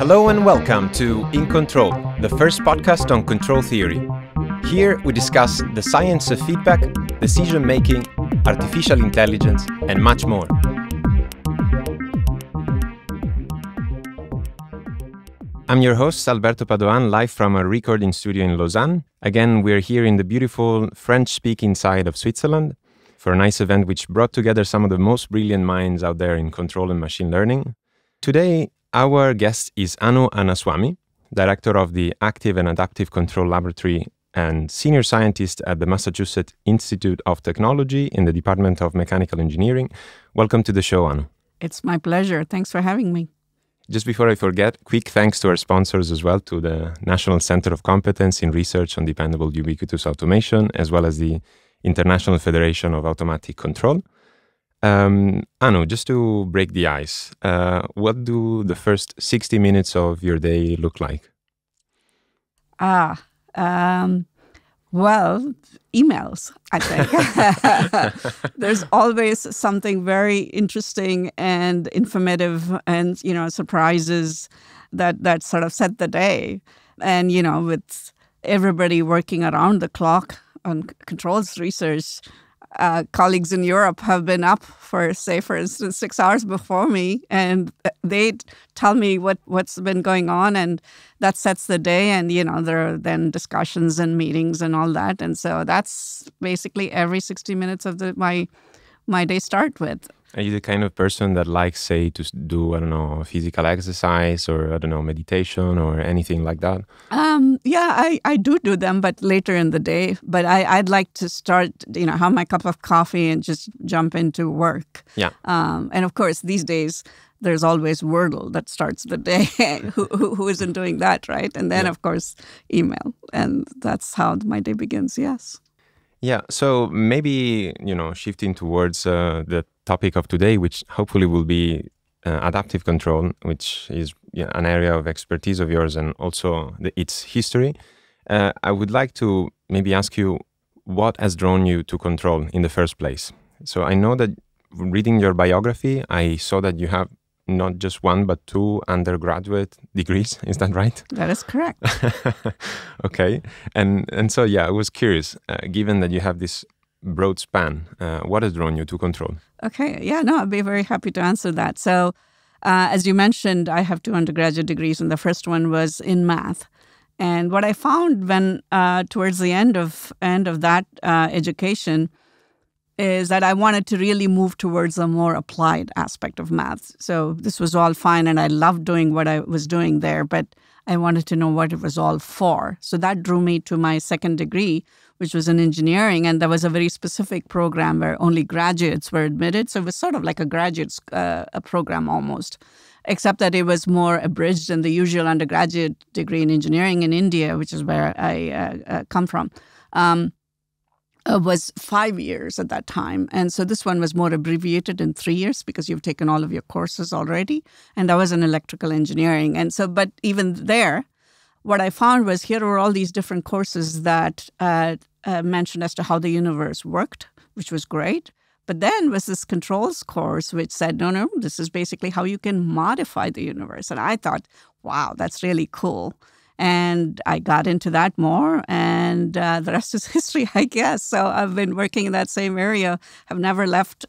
Hello and welcome to In Control, the first podcast on control theory. Here we discuss the science of feedback, decision-making, artificial intelligence, and much more. I'm your host, Alberto Padoan, live from a recording studio in Lausanne. Again, we're here in the beautiful French-speaking side of Switzerland for a nice event which brought together some of the most brilliant minds out there in control and machine learning. Today, our guest is Anuradha Annaswamy, director of the Active and Adaptive Control Laboratory and senior scientist at the Massachusetts Institute of Technology in the Department of Mechanical Engineering. Welcome to the show, Anu. It's my pleasure. Thanks for having me. Just before I forget, quick thanks to our sponsors as well, to the National Centre of Competence in Research on Dependable ubiquitous automation, as well as the International Federation of Automatic Control. Anu, just to break the ice, what do the first 60 minutes of your day look like? Well, emails, I think. There's always something very interesting and informative and, surprises that sort of set the day. And, with everybody working around the clock on controls research, colleagues in Europe have been up for instance, 6 hours before me, and they tell me what's been going on, and that sets the day. And, there are then discussions and meetings and all that. And so that's basically every 60 minutes of my day start with. Are you the kind of person that likes, say, to do, physical exercise or, meditation or anything like that? Yeah, I do them, but later in the day. But I'd like to start, have my cup of coffee and just jump into work. Yeah. And of course, these days, there's always Wordle that starts the day. Who isn't doing that, right? And then, of course, email. And that's how my day begins, yes. Yeah, so maybe, shifting towards the topic of today, which hopefully will be adaptive control, which is an area of expertise of yours and also its history. I would like to maybe ask you, what has drawn you to control in the first place? So I know that reading your biography, I saw that you have not just one, but 2 undergraduate degrees. Is that right? That is correct. Okay. And so, I was curious, given that you have this broad span, what has drawn you to control? Okay. Yeah, no, I'd be very happy to answer that. So, as you mentioned, I have 2 undergraduate degrees, and the first one was in math. And what I found when towards the end of that education is that I wanted to really move towards a more applied aspect of math. So this was all fine, and I loved doing what I was doing there, but I wanted to know what it was all for. So that drew me to my second degree, which was in engineering, and there was a very specific program where only graduates were admitted. So it was sort of like a graduate a program almost, except that it was more abridged than the usual undergraduate degree in engineering in India, which is where I come from. Was 5 years at that time. And so this one was more abbreviated in 3 years because you've taken all of your courses already. And that was in electrical engineering. And so, but even there, what I found was here were all these different courses that mentioned as to how the universe worked, which was great. But then was this controls course, which said, no, this is basically how you can modify the universe. And I thought, wow, that's really cool. And I got into that more, and the rest is history, I guess. So I've been working in that same area, have never left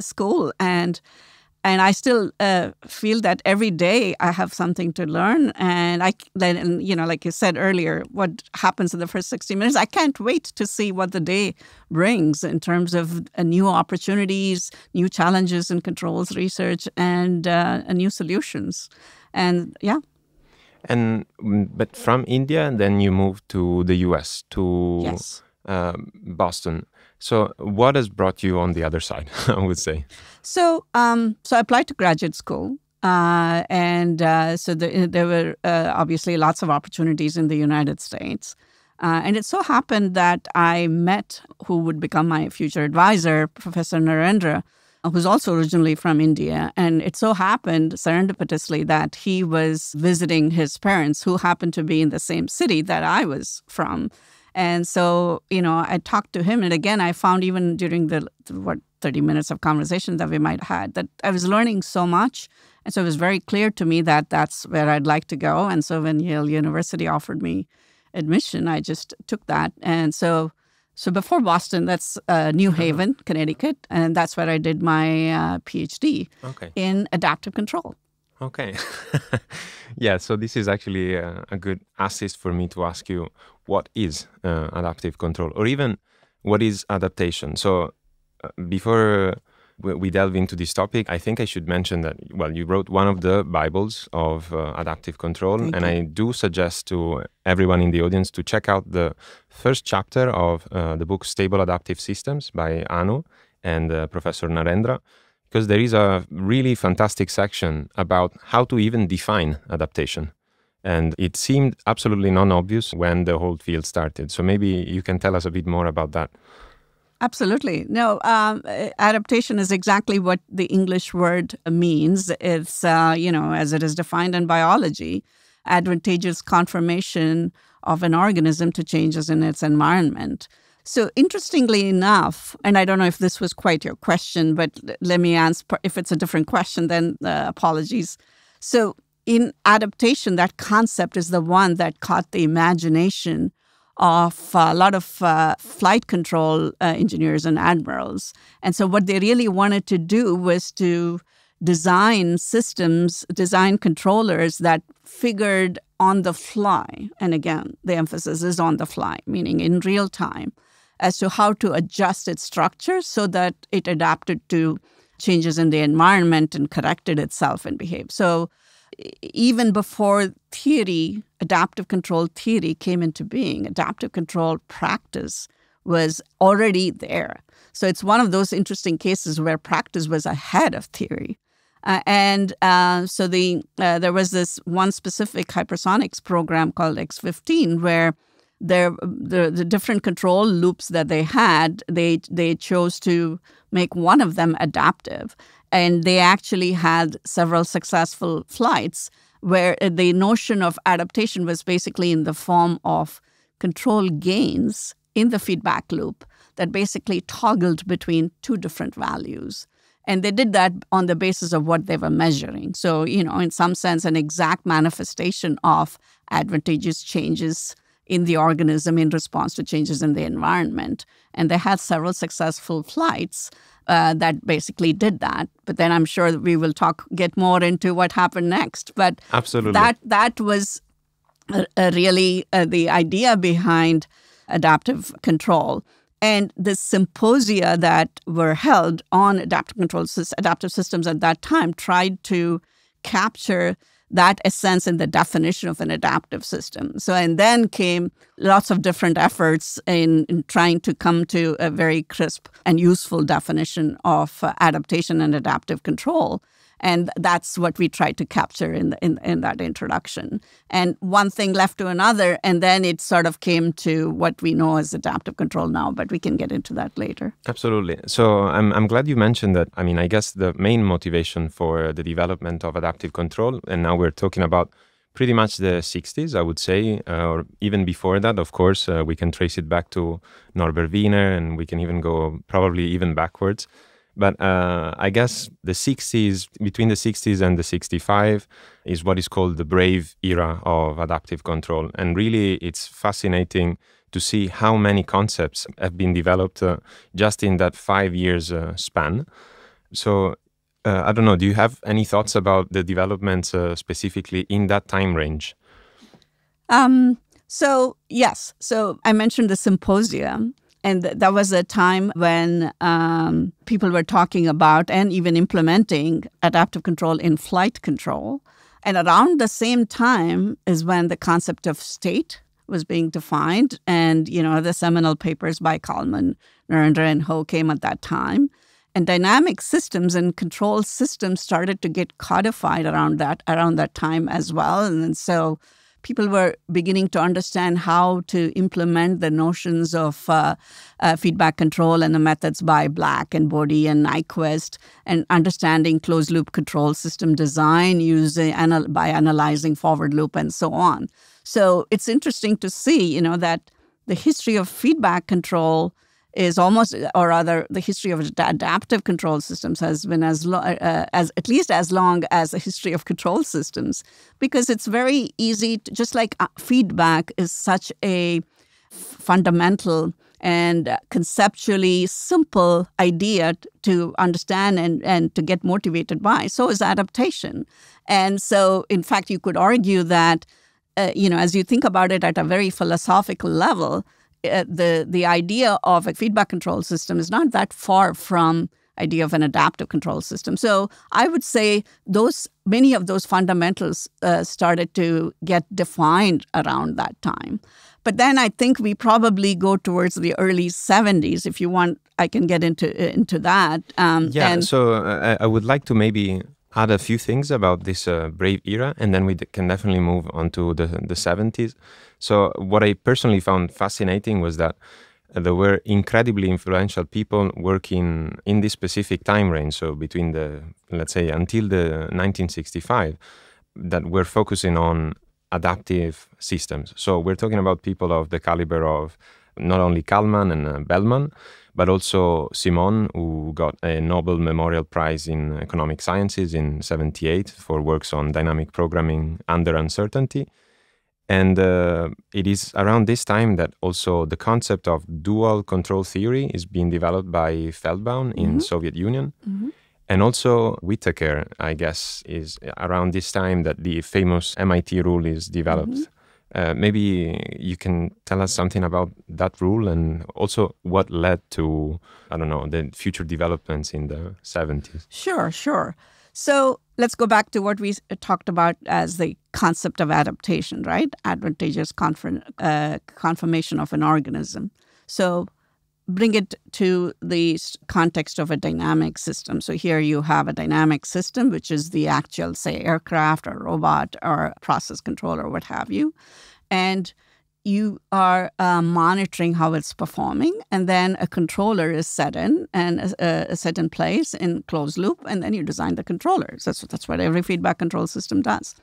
school, and I still feel that every day I have something to learn. And like you said earlier, what happens in the first 60 minutes, I can't wait to see what the day brings in terms of new opportunities, new challenges in controls research, and new solutions. And yeah. But from India, then you moved to the US, to Yes. Boston. So what has brought you on the other side, I would say? So I applied to graduate school, so there were obviously lots of opportunities in the United States. And it so happened that I met who would become my future advisor, Professor Narendra, who's also originally from India. And it so happened serendipitously that he was visiting his parents, who happened to be in the same city that I was from. And so, I talked to him. And again, I found even during the 30 minutes of conversation that we might have had, that I was learning so much. And so it was very clear to me that that's where I'd like to go. And so when Yale University offered me admission, I just took that. And so before Boston, that's New Haven, Connecticut. And that's where I did my PhD in adaptive control. Okay. Yeah, so this is actually a good assist for me to ask you, what is adaptive control, or even what is adaptation? So before we delve into this topic, I think I should mention that, you wrote one of the Bibles of adaptive control. Thank and you. I do suggest to everyone in the audience to check out the first chapter of the book Stable Adaptive Systems by Anu and Professor Narendra, because there is a really fantastic section about how to even define adaptation. And it seemed absolutely non-obvious when the whole field started. So maybe you can tell us a bit more about that. Absolutely. No, adaptation is exactly what the English word means. It's, as it is defined in biology, advantageous conformation of an organism to changes in its environment. So interestingly enough, and I don't know if this was quite your question, but let me answer. If it's a different question, then apologies. So in adaptation, that concept is the one that caught the imagination of a lot of flight control engineers and admirals. And so what they really wanted to do was to design systems, design controllers that figured on the fly. And again, the emphasis is on the fly, meaning in real time, as to how to adjust its structure so that it adapted to changes in the environment and corrected itself and behaved. So even before theory, adaptive control theory came into being, adaptive control practice was already there. So it's one of those interesting cases where practice was ahead of theory. So there was this one specific hypersonics program called X-15 where the different control loops that they had, they chose to make one of them adaptive. And they actually had several successful flights where the notion of adaptation was basically in the form of control gains in the feedback loop that basically toggled between two different values. And they did that on the basis of what they were measuring. So, in some sense, an exact manifestation of advantageous changes in the organism in response to changes in the environment. And they had several successful flights that basically did that. But then I'm sure that we will get more into what happened next. But absolutely, that was really the idea behind adaptive control. And the symposia that were held on adaptive systems at that time tried to capture that essence in the definition of an adaptive system. So, and then came lots of different efforts in trying to come to a very crisp and useful definition of adaptation and adaptive control. And that's what we tried to capture in that introduction. And one thing left to another, and then it sort of came to what we know as adaptive control now, but we can get into that later. Absolutely. So I'm glad you mentioned that. I mean, I guess the main motivation for the development of adaptive control, and now we're talking about pretty much the 60s, I would say, or even before that, of course, we can trace it back to Norbert Wiener, and we can even go probably even backwards. But I guess the 60s, between the 60s and the 65, is what is called the brave era of adaptive control. And really, it's fascinating to see how many concepts have been developed just in that 5 years span. So I don't know, do you have any thoughts about the developments specifically in that time range? So, yes. So I mentioned the symposium. And that was a time when people were talking about and even implementing adaptive control in flight control. And around the same time is when the concept of state was being defined. And, the seminal papers by Kalman, Narendra, and Ho came at that time. And dynamic systems and control systems started to get codified around that time as well. And so people were beginning to understand how to implement the notions of feedback control and the methods by Black and Bodie and Nyquist, and understanding closed-loop control system design by analyzing forward loop and so on. So it's interesting to see, that the history of feedback control is almost, or rather, the history of adaptive control systems has been as at least as long as the history of control systems, because it's very easy to, just like feedback is such a fundamental and conceptually simple idea to understand and to get motivated by. So is adaptation. And so, in fact, you could argue that, as you think about it at a very philosophical level, the idea of a feedback control system is not that far from idea of an adaptive control system. So I would say many of those fundamentals started to get defined around that time. But then I think we probably go towards the early 70s. If you want, I can get into that. So I would like to maybe add a few things about this brave era, and then we can definitely move on to the 70s. So what I personally found fascinating was that there were incredibly influential people working in this specific time range, so between let's say, until the 1965, that were focusing on adaptive systems. So we're talking about people of the caliber of not only Kalman and Bellman, but also Simon, who got a Nobel Memorial Prize in Economic Sciences in 1978 for works on dynamic programming under uncertainty. And it is around this time that also the concept of dual control theory is being developed by Feldbaum in Soviet Union. Mm-hmm. And also Whittaker, I guess, is around this time that the famous MIT rule is developed. Mm-hmm. Maybe you can tell us something about that rule and also what led to, the future developments in the 70s. Sure. So let's go back to what we talked about as the concept of adaptation, right? Advantageous conformation of an organism. So bring it to the context of a dynamic system. So here you have a dynamic system, which is the actual, say, aircraft or robot or process control or what have you. And you are monitoring how it's performing, and then a controller is set in place in closed loop, and then you design the controllers. That's what every feedback control system does.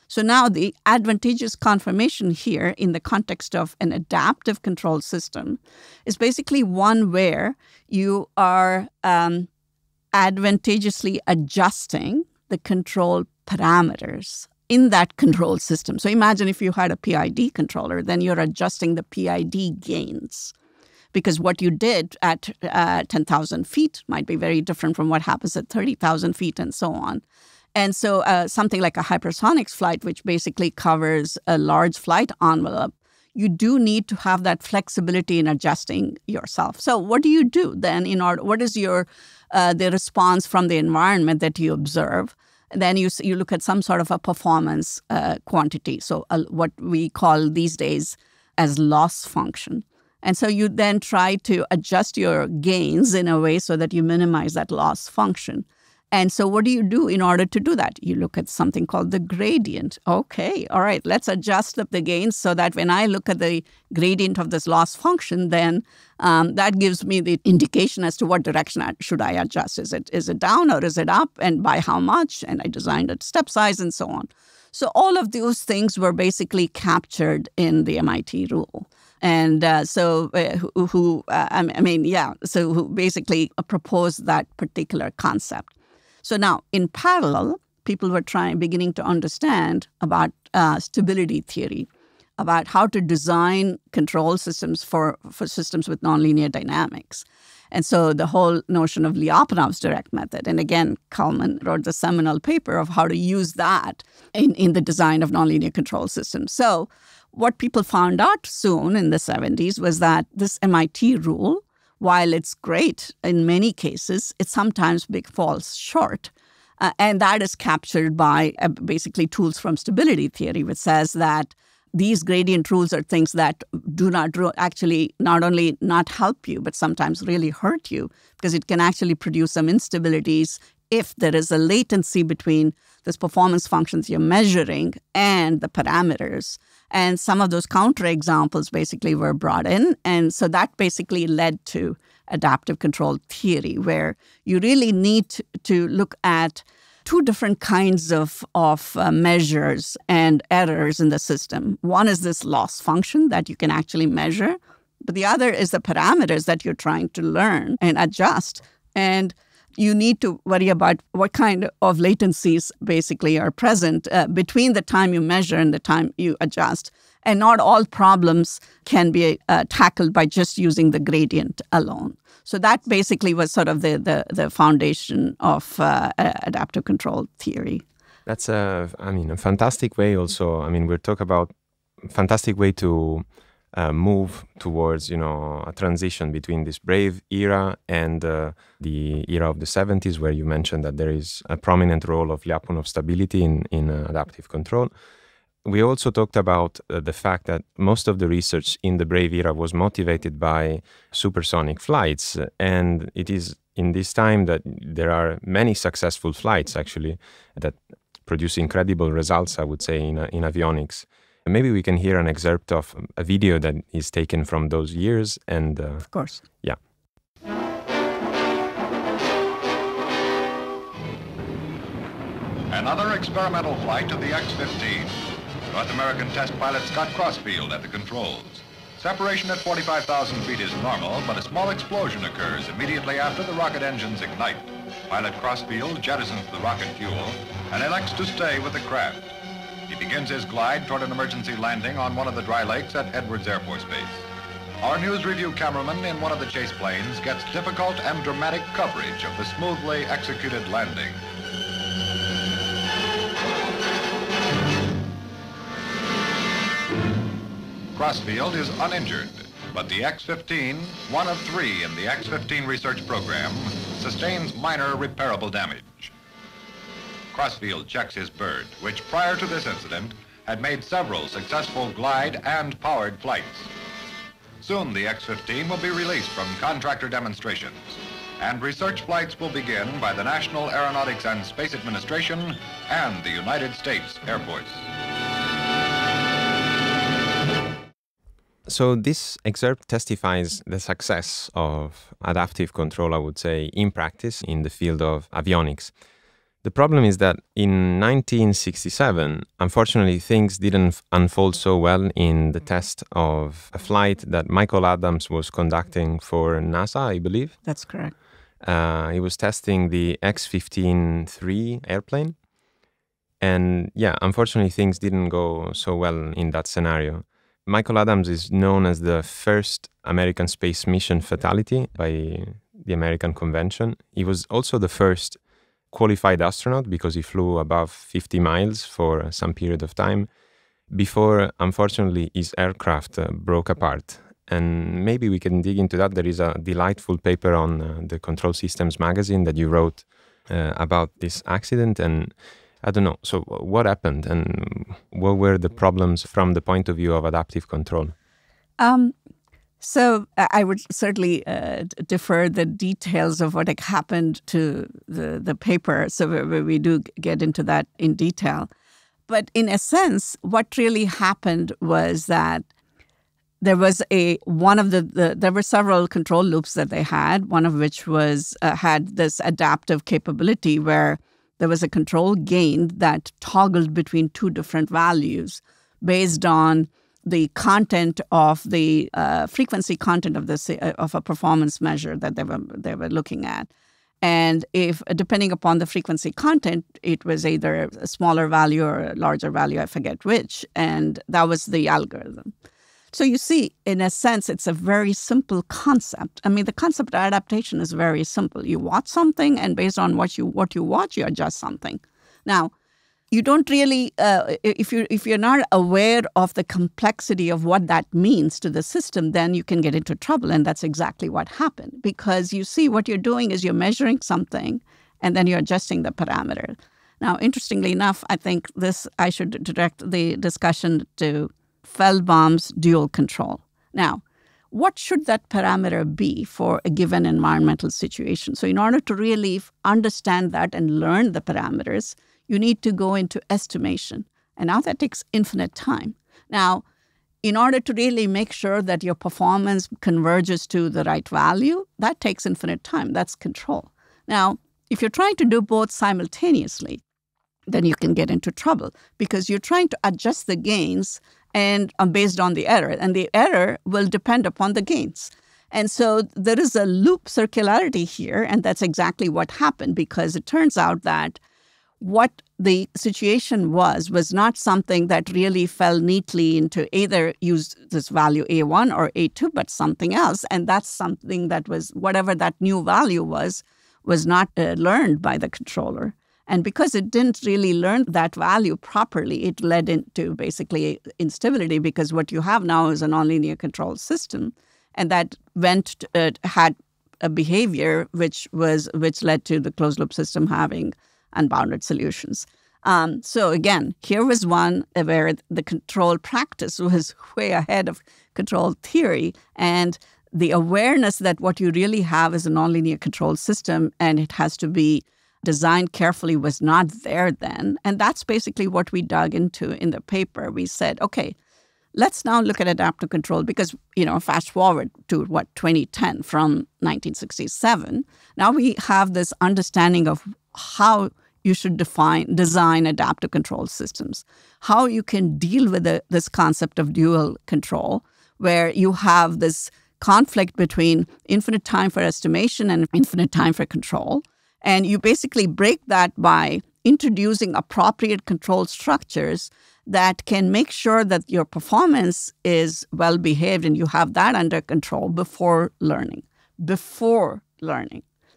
So now the advantageous conformation here in the context of an adaptive control system is basically one where you are advantageously adjusting the control parameters in that control system. So imagine if you had a PID controller, then you're adjusting the PID gains, because what you did at 10,000 feet might be very different from what happens at 30,000 feet and so on. And so something like a hypersonics flight, which basically covers a large flight envelope, you do need to have that flexibility in adjusting yourself. So what do you do then what is your the response from the environment that you observe? Then you look at some sort of a performance quantity, so what we call these days as loss function. And so you then try to adjust your gains in a way so that you minimize that loss function. And so what do you do in order to do that? You look at something called the gradient. Okay, all right, let's adjust the gains so that when I look at the gradient of this loss function, then that gives me the indication as to what direction should I adjust. Is it down or is it up, and by how much? And I designed a step size and so on. So all of those things were basically captured in the MIT rule. And who basically proposed that particular concept. So now, in parallel, people were beginning to understand about stability theory, about how to design control systems for systems with nonlinear dynamics. And so the whole notion of Lyapunov's direct method. And again, Kalman wrote the seminal paper of how to use that in the design of nonlinear control systems. So what people found out soon in the 70s was that this MIT rule, while it's great in many cases, it sometimes falls short. And that is captured by basically tools from stability theory, which says that these gradient rules are things that do not actually not only not help you, but sometimes really hurt you, because it can actually produce some instabilities if there is a latency between those performance functions you're measuring and the parameters. And some of those counterexamples basically were brought in. And so that basically led to adaptive control theory, where you really need to look at two different kinds of measures and errors in the system. One is this loss function that you can actually measure but the other is the parameters that you're trying to learn and adjust. And you need to worry about what kind of latencies basically are present between the time you measure and the time you adjust. And not all problems can be tackled by just using the gradient alone. So that basically was sort of the foundation of adaptive control theory. That's a fantastic way also. We're talking about fantastic way to move towards, a transition between this brave era and the era of the 70s, where you mentioned that there is a prominent role of Lyapunov stability in adaptive control. We also talked about the fact that most of the research in the brave era was motivated by supersonic flights, and it is in this time that there are many successful flights actually that produce incredible results, I would say, in avionics. Maybe we can hear an excerpt of a video that is taken from those years. And of course. Yeah. Another experimental flight of the X-15. North American test pilot Scott Crossfield at the controls. Separation at 45,000 feet is normal, but a small explosion occurs immediately after the rocket engines ignite. Pilot Crossfield jettisons the rocket fuel and elects to stay with the craft. He begins his glide toward an emergency landing on one of the dry lakes at Edwards Air Force Base. Our news review cameraman in one of the chase planes gets difficult and dramatic coverage of the smoothly executed landing. Crossfield is uninjured, but the X-15, one of 3 in the X-15 research program, sustains minor repairable damage. Crossfield checks his bird, which prior to this incident had made several successful glide and powered flights. Soon the X-15 will be released from contractor demonstrations, and research flights will begin by the National Aeronautics and Space Administration and the United States Air Force. So this excerpt testifies the success of adaptive control, I would say, in practice in the field of avionics. The problem is that in 1967, unfortunately, things didn't unfold so well in the test of a flight that Michael Adams was conducting for NASA, I believe. That's correct. He was testing the X-15-3 airplane. And yeah, unfortunately, things didn't go so well in that scenario. Michael Adams is known as the first American space mission fatality by the American Convention. He was also the first qualified astronaut because he flew above 50 miles for some period of time before, unfortunately, his aircraft broke apart. And maybe we can dig into that. There is a delightful paper on the Control Systems magazine that you wrote about this accident. And I don't know, so what happened and what were the problems from the point of view of adaptive control? So I would certainly defer the details of what happened to the paper. So we do get into that in detail. But in a sense, what really happened was that there was there were several control loops that they had, one of which was had this adaptive capability where there was a control gain that toggled between 2 different values based on the content of the frequency content of a performance measure that they were looking at. And if, depending upon the frequency content, it was either a smaller value or a larger value, I forget which, and that was the algorithm. So you see, in a sense, it's a very simple concept. I mean, the concept of adaptation is very simple. You watch something, and based on what you watch, you adjust something. Now, you don't really, if you're not aware of the complexity of what that means to the system, then you can get into trouble. And that's exactly what happened. Because you see, what you're doing is you're measuring something, and then you're adjusting the parameter. Now, interestingly enough, I think I should direct the discussion to Feldbaum's dual control. Now, what should that parameter be for a given environmental situation? So in order to really understand that and learn the parameters, you need to go into estimation. And now that takes infinite time. Now, in order to really make sure that your performance converges to the right value, that takes infinite time. That's control. Now, if you're trying to do both simultaneously, then you can get into trouble because you're trying to adjust the gains and based on the error. And the error will depend upon the gains. And so there is a loop circularity here, and that's exactly what happened, because it turns out that what the situation was not something that really fell neatly into either use this value A1 or A2, but something else. And that's something that was, whatever that new value was not learned by the controller. And because it didn't really learn that value properly, it led into basically instability, because what you have now is a nonlinear control system. And that had a behavior which led to the closed loop system having unbounded solutions. So again, here was one where the control practice was way ahead of control theory, and the awareness that what you really have is a nonlinear control system and it has to be designed carefully was not there then. And that's basically what we dug into in the paper. We said, okay, let's now look at adaptive control, because, fast forward to 2010 from 1967. Now we have this understanding of how you should design adaptive control systems, how you can deal with this concept of dual control, where you have this conflict between infinite time for estimation and infinite time for control. And you basically break that by introducing appropriate control structures that can make sure that your performance is well behaved and you have that under control before learning.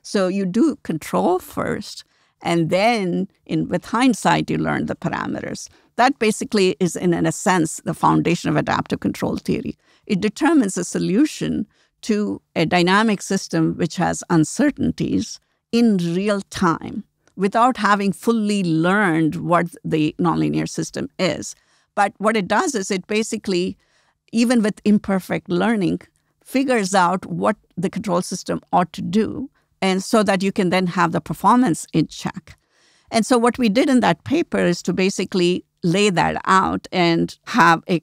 So you do control first, and then with hindsight, you learn the parameters. That basically is, in a sense, the foundation of adaptive control theory. It determines a solution to a dynamic system which has uncertainties in real time, without having fully learned what the nonlinear system is. But what it does is it basically, even with imperfect learning, figures out what the control system ought to do, and so that you can then have the performance in check. And so what we did in that paper is to basically lay that out and have a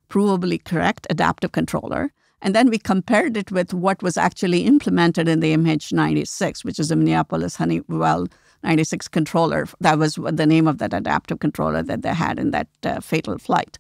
provably correct adaptive controller. And then we compared it with what was actually implemented in the MH96, which is a Minneapolis Honeywell 96 controller. That was the name of that adaptive controller that they had in that fatal flight.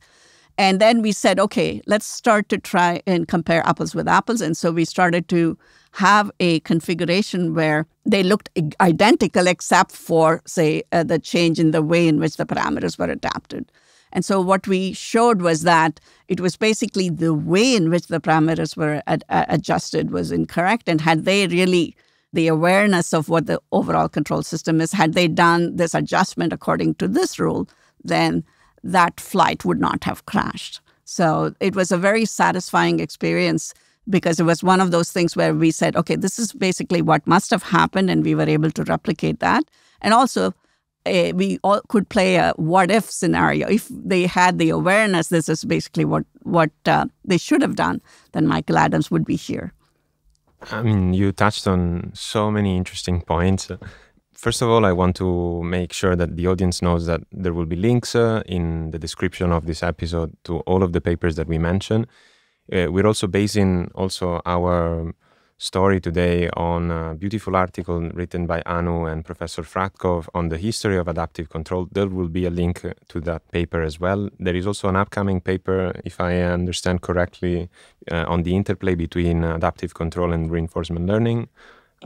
And then we said, okay, let's start to try and compare apples with apples. And so we started to have a configuration where they looked identical except for, say, the change in the way in which the parameters were adapted. And so what we showed was that it was basically the way in which the parameters were adjusted was incorrect. And had they really, the awareness of what the overall control system is, had they done this adjustment according to this rule, then that flight would not have crashed. So it was a very satisfying experience, because it was one of those things where we said, okay, this is basically what must have happened, and we were able to replicate that. And also, we all could play a what-if scenario. If they had the awareness, this is basically what they should have done, then Michael Adams would be here. I mean, you touched on so many interesting points. First of all, I want to make sure that the audience knows that there will be links in the description of this episode to all of the papers that we mentioned. We're also basing our story today on a beautiful article written by Anu and Professor Fratkov on the history of adaptive control. There will be a link to that paper as well. There is also an upcoming paper, if I understand correctly, on the interplay between adaptive control and reinforcement learning.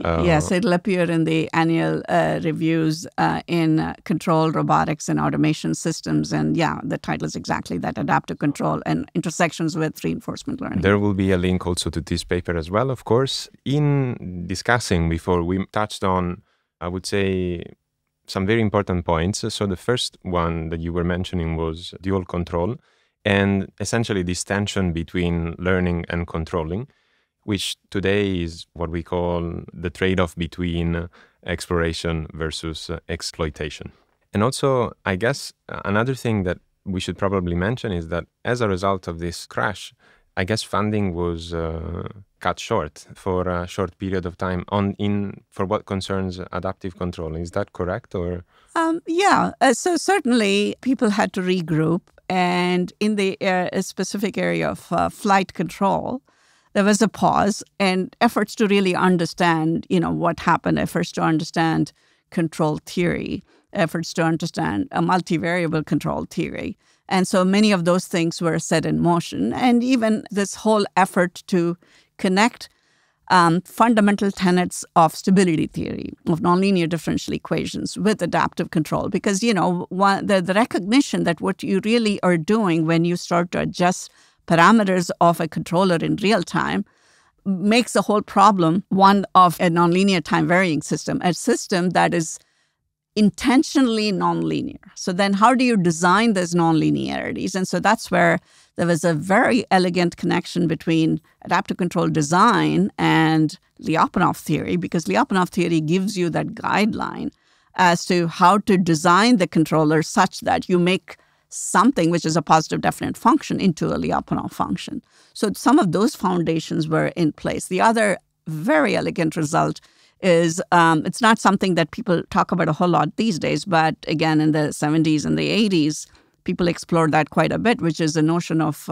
Yes, it'll appear in the annual reviews in control, robotics, and automation systems. And yeah, the title is exactly that, adaptive control and intersections with reinforcement learning. There will be a link also to this paper as well, of course. In discussing before, we touched on, I would say, some very important points. So the first one that you were mentioning was dual control, and essentially this tension between learning and controlling, which today is what we call the trade-off between exploration versus exploitation. And also, I guess another thing that we should probably mention is that as a result of this crash, I guess funding was cut short for a short period of time for what concerns adaptive control. Is that correct? Or so certainly people had to regroup, and in the specific area of flight control, there was a pause and efforts to really understand, what happened, efforts to understand control theory, efforts to understand a multivariable control theory. And so many of those things were set in motion. And even this whole effort to connect fundamental tenets of stability theory, of nonlinear differential equations with adaptive control. Because, the recognition that what you really are doing when you start to adjust parameters of a controller in real time makes the whole problem one of a nonlinear time-varying system, a system that is intentionally nonlinear. So then how do you design those nonlinearities? And so that's where there was a very elegant connection between adaptive control design and Lyapunov theory, because Lyapunov theory gives you that guideline as to how to design the controller such that you make something which is a positive definite function into a Lyapunov function. So some of those foundations were in place. The other very elegant result is it's not something that people talk about a whole lot these days, but again, in the 70s and the 80s, people explored that quite a bit, which is the notion of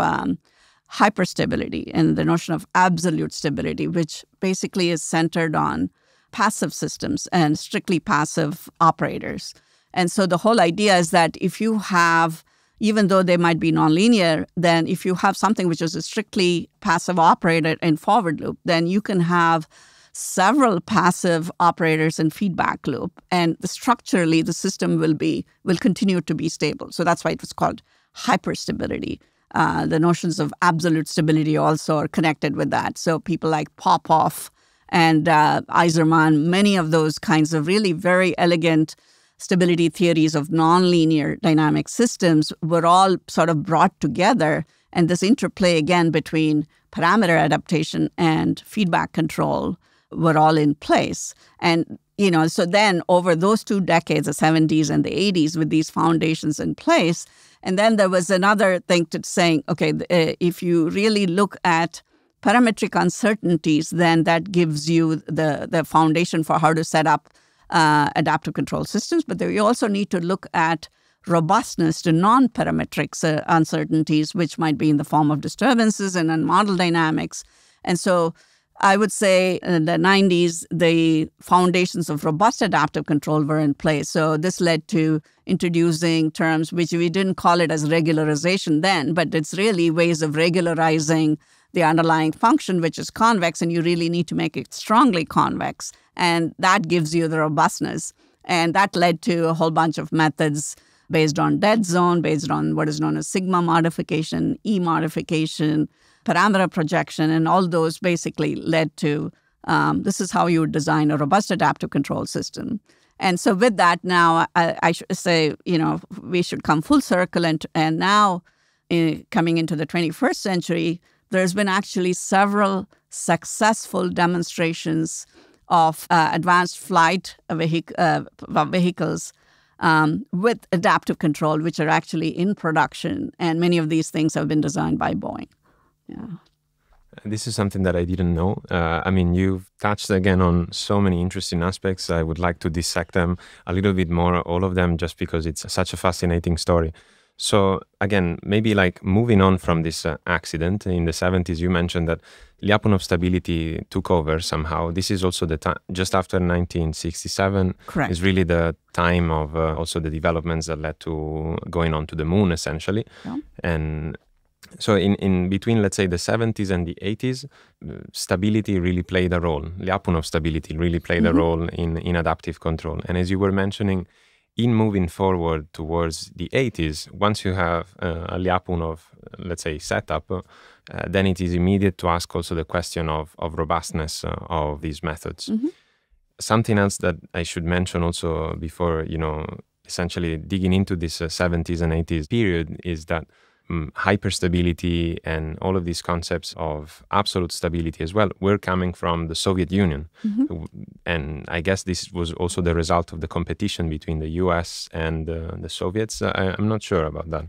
hyperstability and the notion of absolute stability, which basically is centered on passive systems and strictly passive operators. And so the whole idea is that if you have, even though they might be nonlinear, then if you have something which is a strictly passive operator in forward loop, then you can have several passive operators in feedback loop, and structurally the system will continue to be stable. So that's why it was called hyperstability. The notions of absolute stability also are connected with that. So people like Popov and Eiserman, many of those kinds of really very elegant stability theories of nonlinear dynamic systems were all sort of brought together. And this interplay again between parameter adaptation and feedback control were all in place. And, so then over those 2 decades, the 70s and the 80s, with these foundations in place, and then there was another thing to saying, okay, if you really look at parametric uncertainties, then that gives you the foundation for how to set up adaptive control systems. But you also need to look at robustness to non-parametric uncertainties, which might be in the form of disturbances and in model dynamics. And so I would say in the 90s, the foundations of robust adaptive control were in place. So this led to introducing terms which we didn't call it as regularization then, but it's really ways of regularizing the underlying function, which is convex, and you really need to make it strongly convex. And that gives you the robustness. And that led to a whole bunch of methods based on dead zone, based on what is known as sigma modification, E modification, parameter projection, and all those basically led to this is how you would design a robust adaptive control system. And so with that, now I should say, we should come full circle. And now coming into the 21st century, there's been actually several successful demonstrations of advanced flight vehicles with adaptive control, which are actually in production. And many of these things have been designed by Boeing. Yeah. This is something that I didn't know. You've touched again on so many interesting aspects. I would like to dissect them a little bit more, all of them, just because it's such a fascinating story. So again, maybe like moving on from this accident in the 70s, you mentioned that Lyapunov stability took over somehow. This is also the time, just after 1967. Correct. Is really the time of also the developments that led to going on to the moon, essentially. Yeah. And so in between, let's say, the 70s and the 80s, stability really played a role. Lyapunov stability really played a role in adaptive control. And as you were mentioning, in moving forward towards the 80s, once you have a Lyapunov, let's say, setup, then it is immediate to ask also the question of robustness of these methods. Something else that I should mention also before, essentially digging into this 70s and 80s period is that hyperstability and all of these concepts of absolute stability as well were coming from the Soviet Union. And I guess this was also the result of the competition between the US and the Soviets. I'm not sure about that.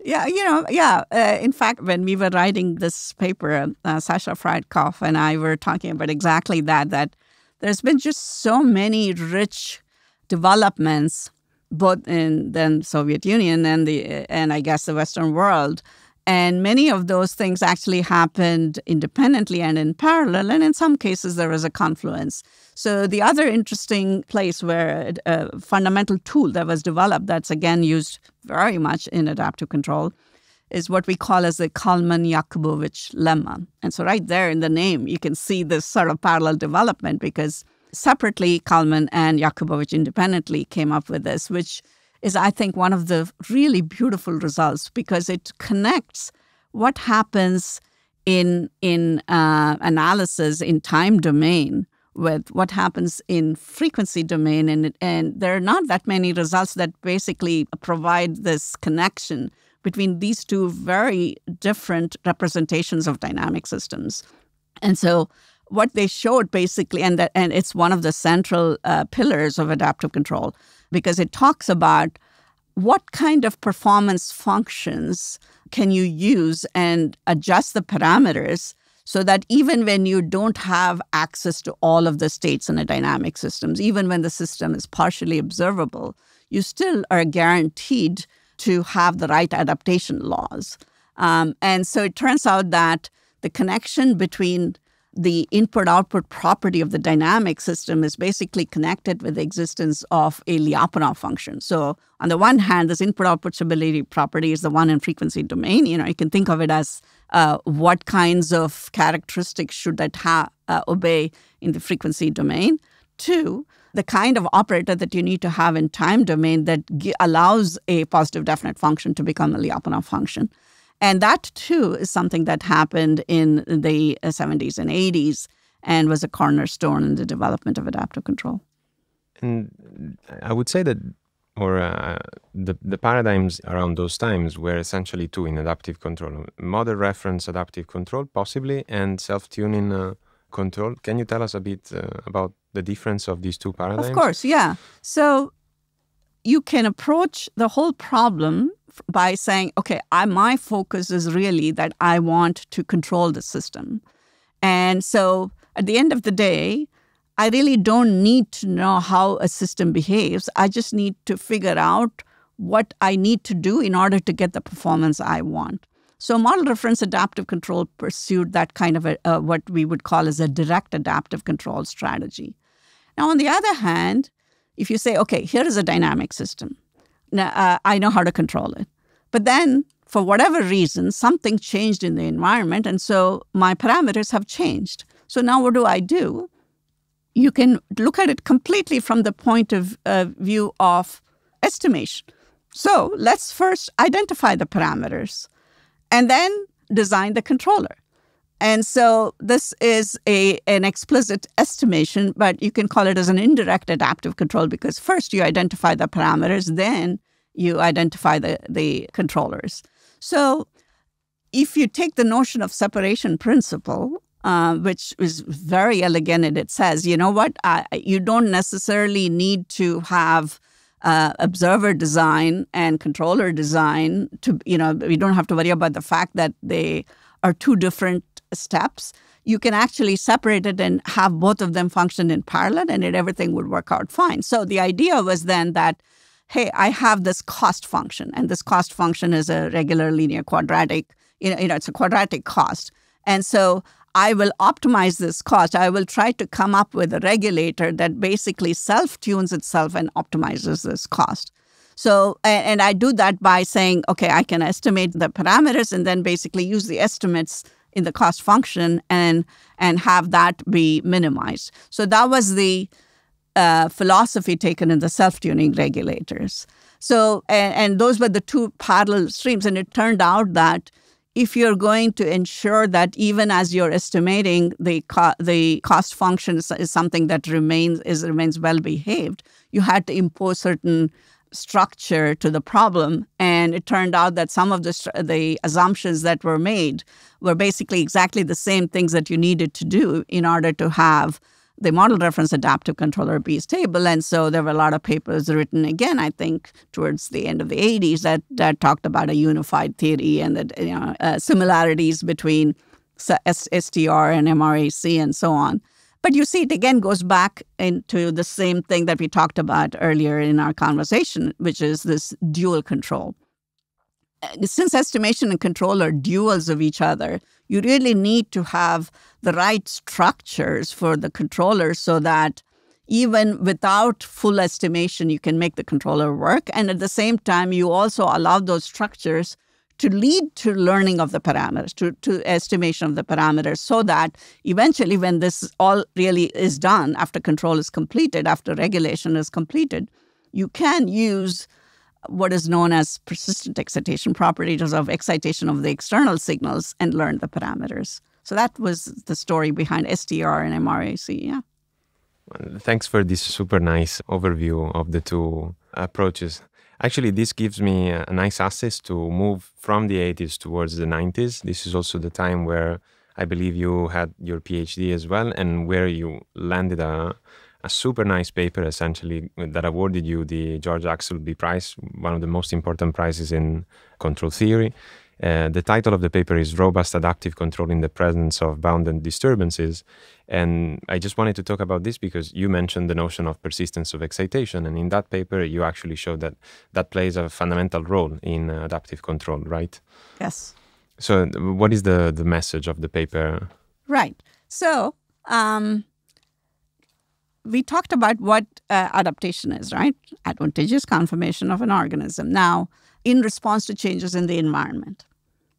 Yeah, in fact, when we were writing this paper, Sasha Freidkopf and I were talking about exactly that there's been just so many rich developments both in the Soviet Union and I guess the Western world And many of those things actually happened independently and in parallel. And in some cases, there was a confluence. So the other interesting place where a fundamental tool that was developed that's, again, used very much in adaptive control is what we call as the Kalman-Yakubovich lemma. And so right there in the name, you can see this sort of parallel development because separately, Kalman and Yakubovich independently came up with this, which is, I think, one of the really beautiful results because it connects what happens in analysis in time domain with what happens in frequency domain. And there are not that many results that basically provide this connection between these two very different representations of dynamic systems. And so what they showed basically, and it's one of the central pillars of adaptive control, because it talks about what kind of performance functions can you use and adjust the parameters so that even when you don't have access to all of the states in a dynamic system, even when the system is partially observable, you still are guaranteed to have the right adaptation laws. And so it turns out that the connection between the input-output property of the dynamic system is basically connected with the existence of a Lyapunov function. So on the one hand, this input-output stability property is the one in frequency domain. You can think of it as what kinds of characteristics should that obey in the frequency domain. Two, the kind of operator that you need to have in time domain that allows a positive definite function to become a Lyapunov function. And that, too, is something that happened in the 70s and 80s and was a cornerstone in the development of adaptive control. And I would say that, the paradigms around those times were essentially two in adaptive control. Model reference adaptive control, possibly, and self-tuning control. Can you tell us a bit about the difference of these two paradigms? Of course, yeah. So you can approach the whole problem by saying, okay, my focus is really that I want to control the system. And so at the end of the day, I really don't need to know how a system behaves. I just need to figure out what I need to do in order to get the performance I want. So model reference adaptive control pursued that kind of what we would call as a direct adaptive control strategy. Now, on the other hand, if you say, okay, here is a dynamic system. Now, I know how to control it. But then, for whatever reason, something changed in the environment, and so my parameters have changed. So now what do? You can look at it completely from the point of view of estimation. So let's first identify the parameters and then design the controller. And so this is an explicit estimation, but you can call it as an indirect adaptive control because first you identify the parameters, then you identify the controllers. So if you take the notion of separation principle, which is very elegant, and it says, you know what, you don't necessarily need to have observer design and controller design to, you don't have to worry about the fact that they are two different steps. You can actually separate it and have both of them function in parallel and everything would work out fine. So the idea was then that, hey, I have this cost function, and this cost function is a regular linear quadratic, it's a quadratic cost. And so I will optimize this cost. I will try to come up with a regulator that basically self-tunes itself and optimizes this cost. So, and I do that by saying, okay, I can estimate the parameters and then basically use the estimates in the cost function and have that be minimized. So that was the philosophy taken in the self-tuning regulators. So, and those were the two parallel streams. And it turned out that if you're going to ensure that even as you're estimating the cost function is something that remains well behaved, you had to impose certain structure to the problem. And it turned out that some of the assumptions that were made were basically exactly the same things that you needed to do in order to have the model reference adaptive controller be stable. And so there were a lot of papers written again, I think, towards the end of the 80s that talked about a unified theory and the similarities between STR and MRAC and so on. But you see, it again goes back into the same thing that we talked about earlier in our conversation, which is this dual control. since estimation and control are duals of each other, you really need to have the right structures for the controller so that even without full estimation, you can make the controller work. And at the same time, you also allow those structures to lead to learning of the parameters, to estimation of the parameters, so that eventually when this all really is done, after control is completed, after regulation is completed, you can use what is known as persistent excitation, properties of excitation of the external signals, and learn the parameters. So that was the story behind STR and MRAC, yeah. Well, thanks for this super nice overview of the two approaches. Actually, this gives me a nice access to move from the 80s towards the 90s. This is also the time where I believe you had your PhD as well, and where you landed a super nice paper, essentially, that awarded you the George Axelby Prize, one of the most important prizes in control theory. The title of the paper is Robust Adaptive Control in the Presence of Bounded Disturbances. And I just wanted to talk about this because you mentioned the notion of persistence of excitation. And in that paper, you actually showed that that plays a fundamental role in adaptive control, right? Yes. So what is the message of the paper? Right. So we talked about what adaptation is, right? Advantageous conformation of an organism. Now, in response to changes in the environment.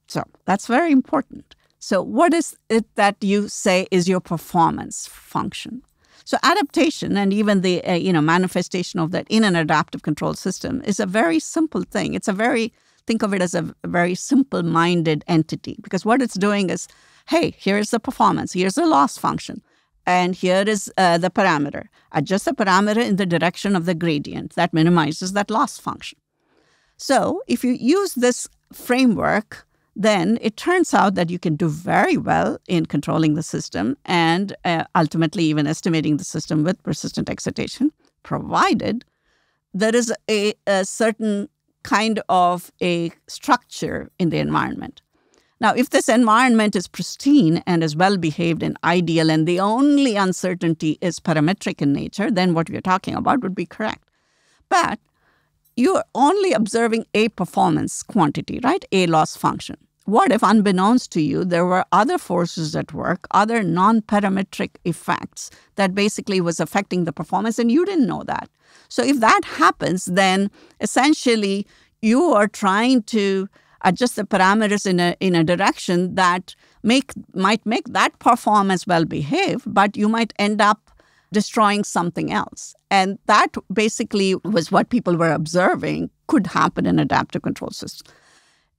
So that's very important. So what is it that you say is your performance function? So adaptation and even the manifestation of that in an adaptive control system is a very simple thing. Think of it as a very simple-minded entity, because what it's doing is, hey, here's the performance, here's the loss function, and here is the parameter. Adjust the parameter in the direction of the gradient. That minimizes that loss function. So if you use this framework, then it turns out that you can do very well in controlling the system and ultimately even estimating the system with persistent excitation, provided there is a certain kind of a structure in the environment. Now, if this environment is pristine and is well-behaved and ideal, and the only uncertainty is parametric in nature, then what we're talking about would be correct. But you're only observing a performance quantity, right? A loss function. What if, unbeknownst to you, there were other forces at work, other non-parametric effects that basically was affecting the performance, and you didn't know that? So if that happens, then essentially you are trying to adjust the parameters in a direction that might make that performance well-behaved, but you might end up destroying something else. And that basically was what people were observing could happen in adaptive control systems.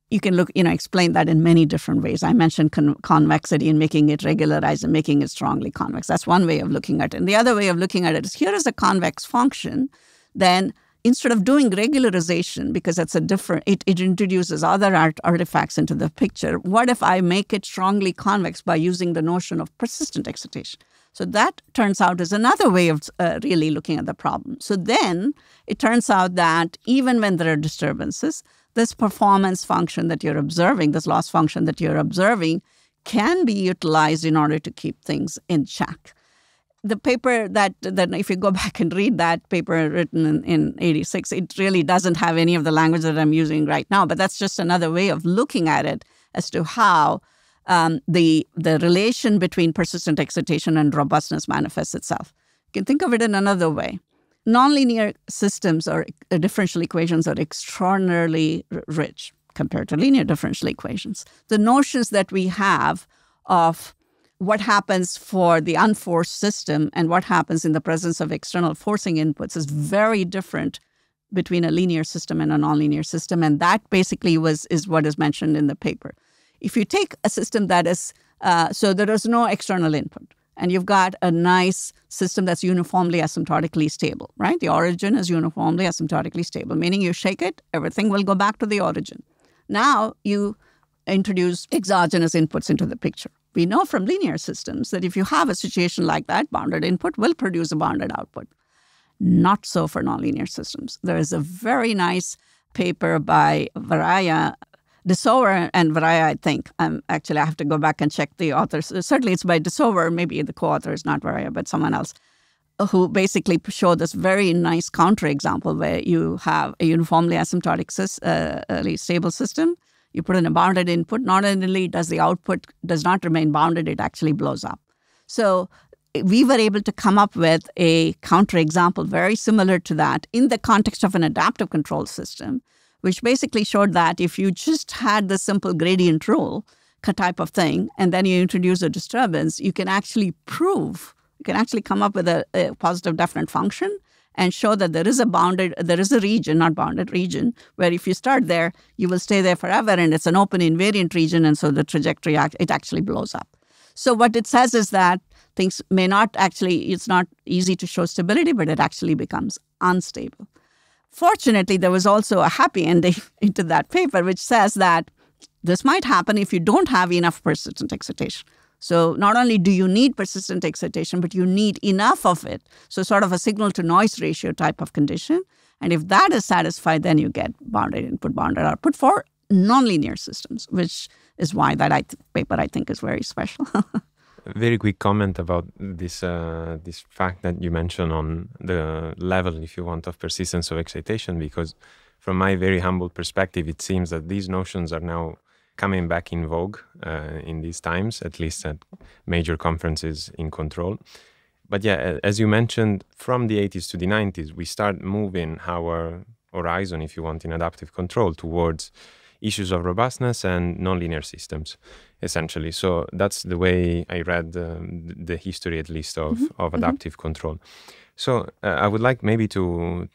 You can explain that in many different ways. I mentioned convexity and making it regularized and making it strongly convex. That's one way of looking at it. And the other way of looking at it is, here is a convex function. Then instead of doing regularization, because that's it introduces other artifacts into the picture, what if I make it strongly convex by using the notion of persistent excitation? So that turns out is another way of really looking at the problem. So then it turns out that even when there are disturbances, this performance function that you're observing, this loss function that you're observing, can be utilized in order to keep things in check. The paper that if you go back and read that paper written in 86, it really doesn't have any of the language that I'm using right now, but that's just another way of looking at it as to how the relation between persistent excitation and robustness manifests itself. You can think of it in another way. Nonlinear systems or differential equations are extraordinarily rich compared to linear differential equations. The notions that we have of what happens for the unforced system and what happens in the presence of external forcing inputs is very different between a linear system and a nonlinear system. And that basically is what is mentioned in the paper. If you take a system that is, so there is no external input, and you've got a nice system that's uniformly asymptotically stable, right? The origin is uniformly asymptotically stable, meaning you shake it, everything will go back to the origin. Now you introduce exogenous inputs into the picture. We know from linear systems that if you have a situation like that, bounded input will produce a bounded output. Not so for nonlinear systems. There is a very nice paper by Varaya, DeSauer and Varaya, I think. Actually, I have to go back and check the authors. Certainly it's by DeSauer. Maybe the co-author is not Varaya, but someone else. who basically show this very nice counterexample where you have a uniformly asymptotic stable system. You put in a bounded input. Not only does the output does not remain bounded, it actually blows up. So we were able to come up with a counterexample very similar to that in the context of an adaptive control system, which basically showed that if you just had the simple gradient rule type of thing, and then you introduce a disturbance, you can actually come up with a positive definite function and show that there is a region, not bounded region, where if you start there, you will stay there forever, and it's an open invariant region, and so the trajectory, it actually blows up. So what it says is that things may not actually, it's not easy to show stability, but it actually becomes unstable. Fortunately, there was also a happy ending into that paper, which says that this might happen if you don't have enough persistent excitation. So not only do you need persistent excitation, but you need enough of it. So sort of a signal-to-noise ratio type of condition. And if that is satisfied, then you get bounded input, bounded output for nonlinear systems, which is why that paper, I think, is very special. Very quick comment about this fact that you mentioned on the level, if you want, of persistence of excitation, because from my very humble perspective, it seems that these notions are now coming back in vogue in these times, at least at major conferences in control. But yeah, as you mentioned, from the 80s to the 90s, we start moving our horizon, if you want, in adaptive control towards issues of robustness and nonlinear systems, essentially. So that's the way I read the history, at least, of adaptive control. So I would like maybe to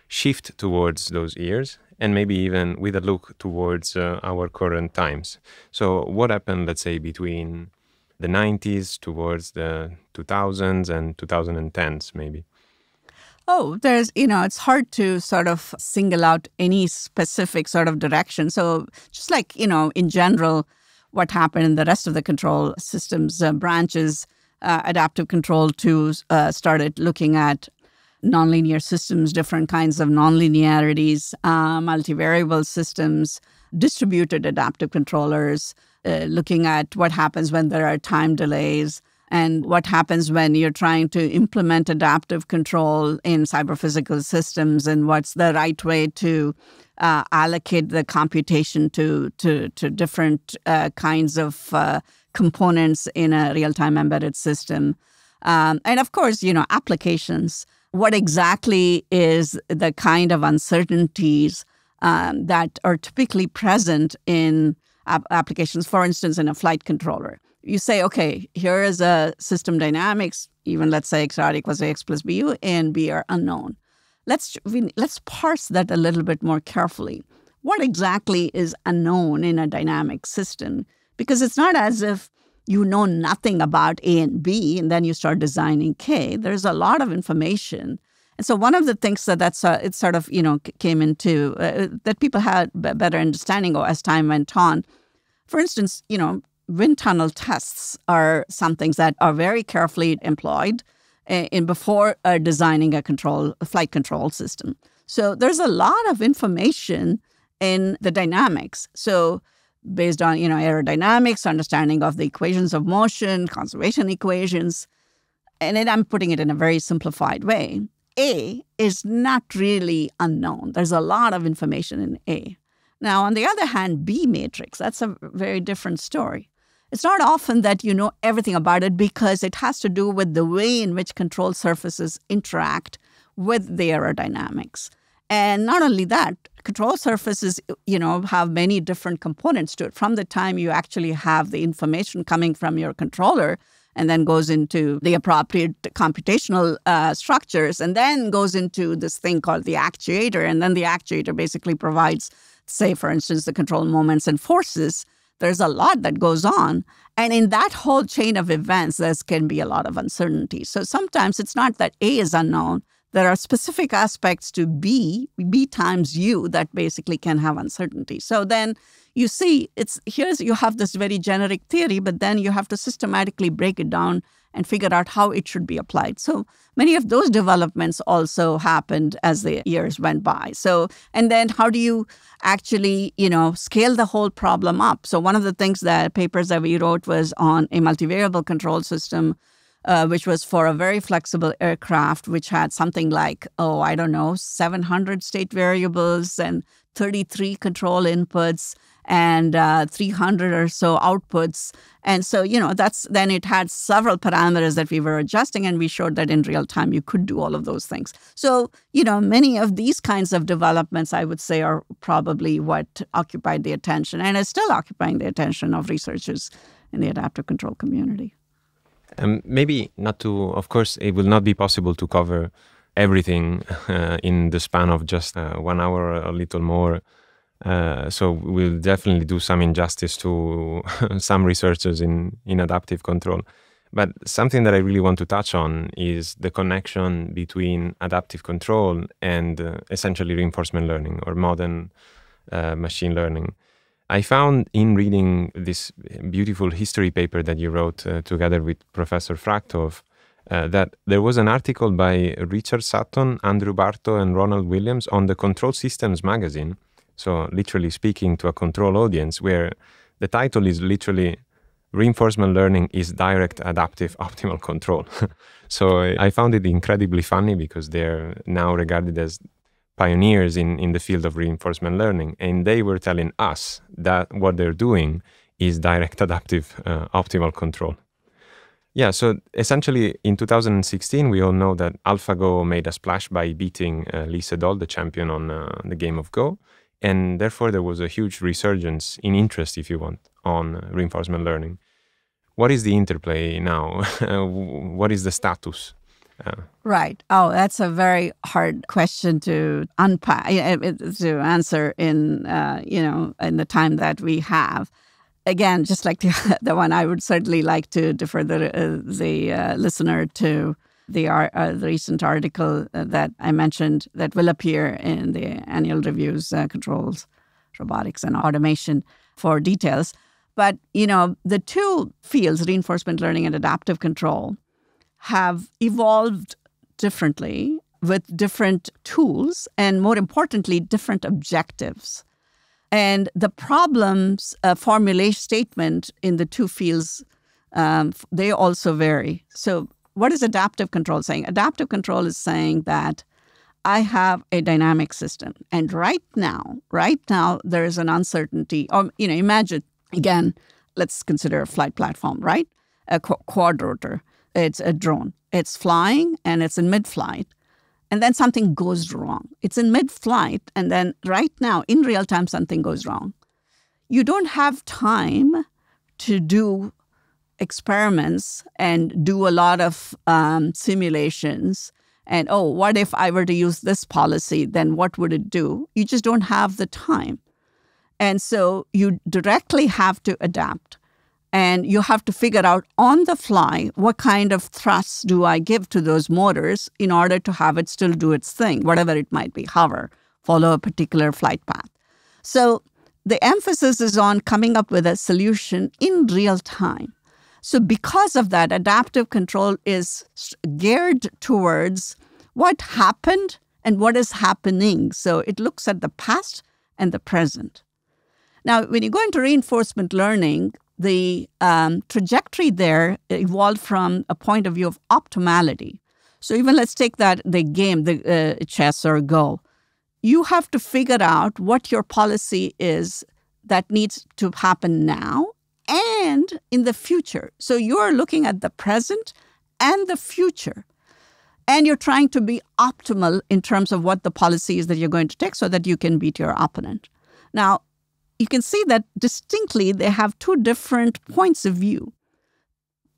shift towards those years and maybe even with a look towards our current times. So what happened, let's say, between the 90s towards the 2000s and 2010s, maybe? Oh, it's hard to sort of single out any specific sort of direction. So just like, in general, what happened in the rest of the control systems branches, adaptive control started looking at nonlinear systems, different kinds of nonlinearities, multivariable systems, distributed adaptive controllers, looking at what happens when there are time delays, and what happens when you're trying to implement adaptive control in cyber-physical systems, and what's the right way to allocate the computation to different kinds of components in a real-time embedded system. And of course, applications. What exactly is the kind of uncertainties that are typically present in applications, for instance, in a flight controller? You say, okay, here is a system dynamics, even let's say x r equals ax plus bu, A and B are unknown. Let's parse that a little bit more carefully. What exactly is unknown in a dynamic system? Because it's not as if you know nothing about A and B and then you start designing K. There's a lot of information. And so one of the things it sort of, came into, that people had a better understanding of as time went on. For instance, wind tunnel tests are some things that are very carefully employed before designing a flight control system. So there's a lot of information in the dynamics. So based on, aerodynamics, understanding of the equations of motion, conservation equations, and then I'm putting it in a very simplified way. A is not really unknown. There's a lot of information in A. Now, on the other hand, B matrix, that's a very different story. It's not often that you know everything about it because it has to do with the way in which control surfaces interact with the aerodynamics. And not only that, control surfaces, have many different components to it. From the time you actually have the information coming from your controller and then goes into the appropriate computational structures and then goes into this thing called the actuator. And then the actuator basically provides, say, for instance, the control moments and forces. There's a lot that goes on. And in that whole chain of events, there can be a lot of uncertainty. So sometimes it's not that A is unknown. There are specific aspects to B times U, that basically can have uncertainty. So then you see, you have this very generic theory, but then you have to systematically break it down and figure out how it should be applied. So many of those developments also happened as the years went by. So, and then how do you actually, scale the whole problem up? So one of the papers that we wrote was on a multivariable control system which was for a very flexible aircraft, which had something like, 700 state variables and 33 control inputs and 300 or so outputs. And so, then it had several parameters that we were adjusting, and we showed that in real time you could do all of those things. So, many of these kinds of developments, I would say, are probably what occupied the attention and is still occupying the attention of researchers in the adaptive control community. Maybe not to, of course, it will not be possible to cover everything in the span of just 1 hour or a little more. So we'll definitely do some injustice to some researchers in adaptive control. But something that I really want to touch on is the connection between adaptive control and essentially reinforcement learning or modern machine learning. I found in reading this beautiful history paper that you wrote together with Professor Frachthof that there was an article by Richard Sutton, Andrew Barto, and Ronald Williams on the Control Systems magazine. So literally speaking to a control audience, where the title is literally Reinforcement Learning is Direct Adaptive Optimal Control. So I found it incredibly funny because they're now regarded as pioneers in the field of reinforcement learning. And they were telling us that what they're doing is direct adaptive optimal control. Yeah, so essentially in 2016, we all know that AlphaGo made a splash by beating Lee Sedol, the champion on the game of Go. And therefore, there was a huge resurgence in interest, if you want, on reinforcement learning. What is the interplay now? What is the status? Right. Oh, that's a very hard question to unpack, to answer in the time that we have. Again, just like the one, I would certainly like to defer the listener to the recent article that I mentioned that will appear in the annual reviews, Controls, Robotics, and Automation for details. But, the two fields, reinforcement learning and adaptive control, have evolved differently with different tools and, more importantly, different objectives. And the problems formulation statement in the two fields, they also vary. So what is adaptive control saying? Adaptive control is saying that I have a dynamic system. And right now, there is an uncertainty. Or, imagine, again, let's consider a flight platform, right? A quadrotor. It's a drone. It's flying and it's in mid-flight. And then something goes wrong. It's in mid-flight, and then right now, in real time, something goes wrong. You don't have time to do experiments and do a lot of simulations. And, what if I were to use this policy? Then what would it do? You just don't have the time. And so you directly have to adapt. And you have to figure out on the fly what kind of thrusts do I give to those motors in order to have it still do its thing, whatever it might be, hover, follow a particular flight path. So the emphasis is on coming up with a solution in real time. So because of that, adaptive control is geared towards what happened and what is happening. So it looks at the past and the present. Now, when you go into reinforcement learning, the trajectory there evolved from a point of view of optimality. So even let's take the game, the chess or Go. You have to figure out what your policy is that needs to happen now and in the future. So you're looking at the present and the future. And you're trying to be optimal in terms of what the policy is that you're going to take so that you can beat your opponent. Now, you can see that distinctly they have two different points of view.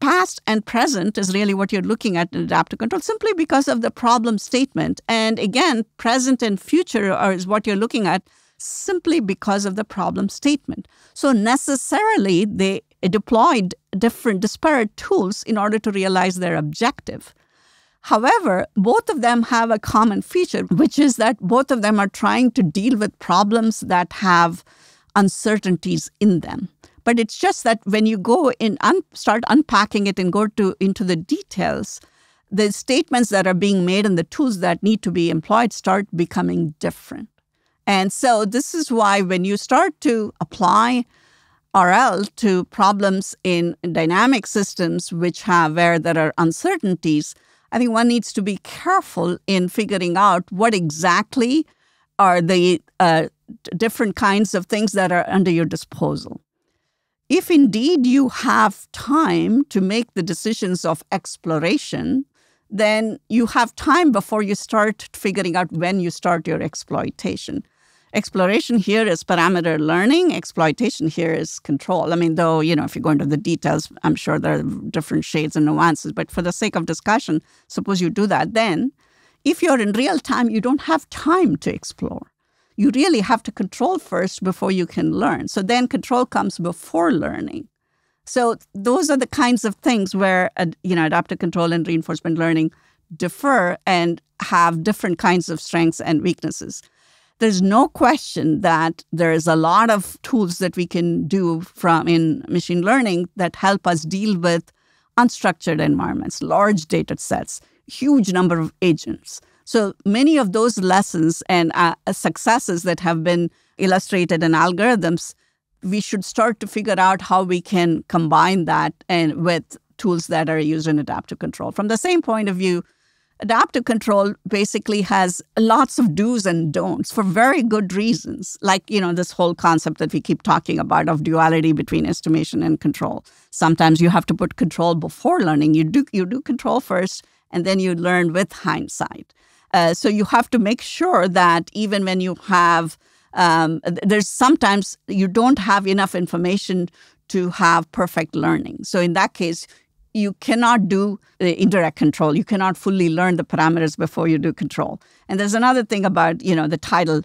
Past and present is really what you're looking at in adaptive control simply because of the problem statement. And again, present and future is what you're looking at simply because of the problem statement. So necessarily, they deployed different disparate tools in order to realize their objective. However, both of them have a common feature, which is that both of them are trying to deal with problems that have uncertainties in them. But it's just that when you go in start unpacking it and go into the details, the statements that are being made and the tools that need to be employed start becoming different. And so this is why when you start to apply RL to problems in dynamic systems where there are uncertainties, I think one needs to be careful in figuring out what exactly are the different kinds of things that are under your disposal. If indeed you have time to make the decisions of exploration, then you have time before you start figuring out when you start your exploitation. Exploration here is parameter learning. Exploitation here is control. I mean, though, if you go into the details, I'm sure there are different shades and nuances. But for the sake of discussion, suppose you do that. Then, if you're in real time, you don't have time to explore. You really have to control first before you can learn. So then control comes before learning. So those are the kinds of things where, adaptive control and reinforcement learning differ and have different kinds of strengths and weaknesses. There's no question that there is a lot of tools that we can do in machine learning that help us deal with unstructured environments, large data sets, huge number of agents. So many of those lessons and successes that have been illustrated in algorithms, we should start to figure out how we can combine that and with tools that are used in adaptive control. From the same point of view, adaptive control basically has lots of do's and don'ts for very good reasons, like, this whole concept that we keep talking about of duality between estimation and control. Sometimes you have to put control before learning. You do control first, and then you learn with hindsight. So you have to make sure that even when you have, there's sometimes you don't have enough information to have perfect learning. So in that case, you cannot do indirect control. You cannot fully learn the parameters before you do control. And there's another thing about, the title,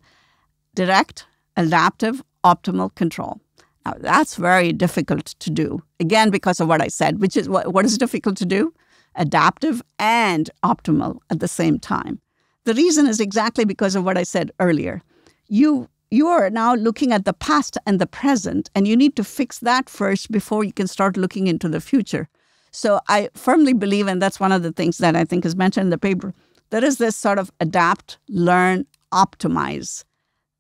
direct, adaptive, optimal control. Now, that's very difficult to do, again, because of what I said, which is what is difficult to do? Adaptive and optimal at the same time. The reason is exactly because of what I said earlier. You are now looking at the past and the present, and you need to fix that first before you can start looking into the future. So I firmly believe, and that's one of the things that I think is mentioned in the paper, there is this sort of adapt, learn, optimize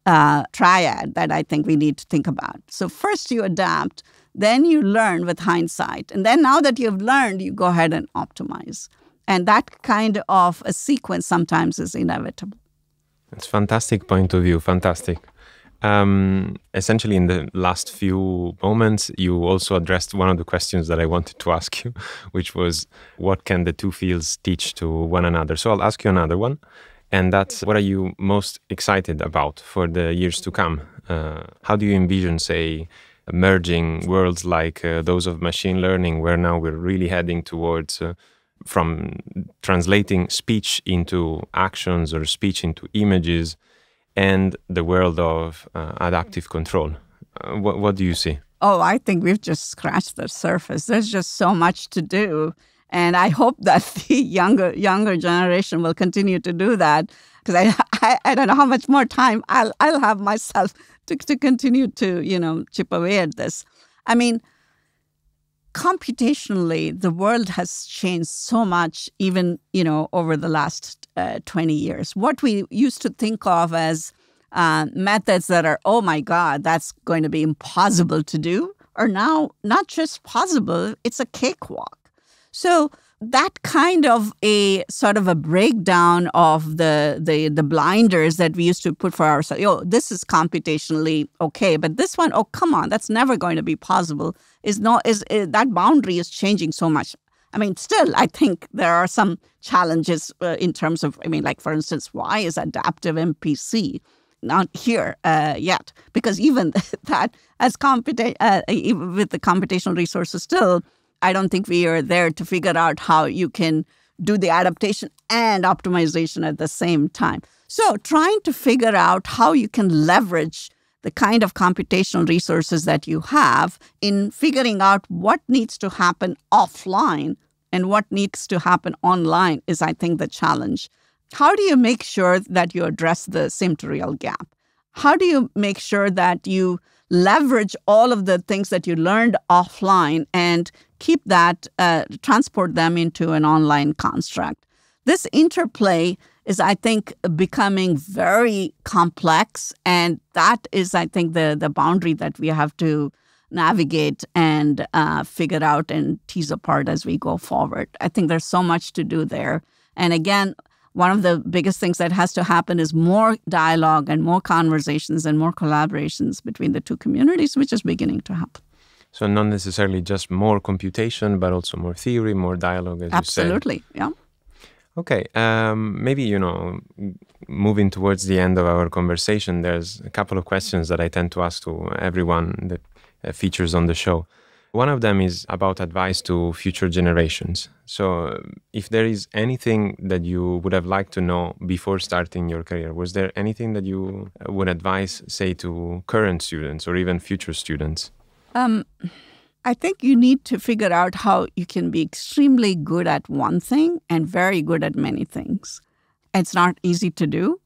triad that I think we need to think about. So first you adapt, then you learn with hindsight. And then now that you've learned, you go ahead and optimize. And that kind of a sequence sometimes is inevitable. It's a fantastic point of view, fantastic. Essentially, in the last few moments, you also addressed one of the questions that I wanted to ask you, which was, what can the two fields teach to one another? So I'll ask you another one, and that's, what are you most excited about for the years to come? How do you envision, say, merging worlds like those of machine learning, where now we're really heading towards from translating speech into actions or speech into images, and the world of adaptive control? What do you see? Oh, I think we've just scratched the surface. There's just so much to do. And I hope that the younger generation will continue to do that, because I don't know how much more time I'll have myself to continue to, chip away at this. I mean, computationally, the world has changed so much, even, over the last 20 years. What we used to think of as methods that are, oh my God, that's going to be impossible to do, are now not just possible, it's a cakewalk. So that kind of a sort of a breakdown of the blinders that we used to put for ourselves. This is computationally okay, but this one, oh come on, that's never going to be possible. That boundary is changing so much. I mean, still, I think there are some challenges in terms of, like for instance, why is adaptive MPC not here yet? Because even that, as with the computational resources still, I don't think we are there to figure out how you can do the adaptation and optimization at the same time. So trying to figure out how you can leverage the kind of computational resources that you have in figuring out what needs to happen offline and what needs to happen online is, I think, the challenge. How do you make sure that you address the sim-to-real gap? How do you make sure that you leverage all of the things that you learned offline and keep that, transport them into an online construct? This interplay is, I think, becoming very complex. And that is, I think, the boundary that we have to navigate and figure out and tease apart as we go forward. I think there's so much to do there. And again, one of the biggest things that has to happen is more dialogue and more conversations and more collaborations between the two communities, which is beginning to happen. So not necessarily just more computation, but also more theory, more dialogue, as Absolutely, you said. yeah. Okay, maybe, moving towards the end of our conversation, there's a couple of questions that I tend to ask to everyone that features on the show. One of them is about advice to future generations. So if there is anything that you would have liked to know before starting your career, was there anything that you would advise, say, to current students or even future students? I think you need to figure out how you can be extremely good at one thing and very good at many things. It's not easy to do.